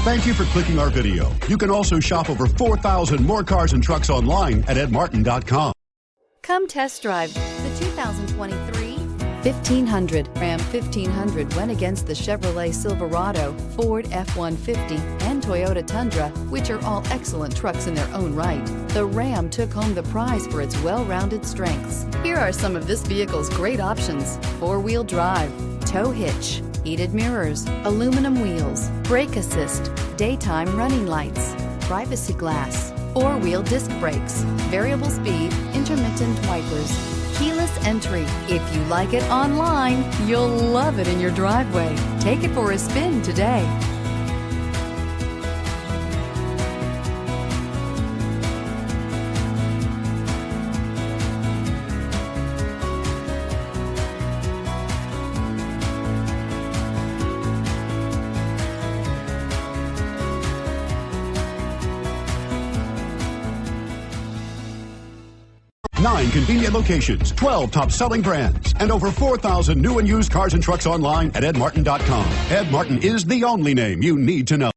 Thank you for clicking our video. You can also shop over 4,000 more cars and trucks online at edmartin.com. Come test drive the 2023 1500. Ram 1500 went against the Chevrolet Silverado, Ford F-150, and Toyota Tundra, which are all excellent trucks in their own right. The Ram took home the prize for its well-rounded strengths. Here are some of this vehicle's great options: four-wheel drive, tow hitch, heated mirrors, aluminum wheels, brake assist, daytime running lights, privacy glass, four-wheel disc brakes, variable speed, intermittent wipers, keyless entry. If you like it online, you'll love it in your driveway. Take it for a spin today. Nine convenient locations, 12 top-selling brands, and over 4,000 new and used cars and trucks online at edmartin.com. Ed Martin is the only name you need to know.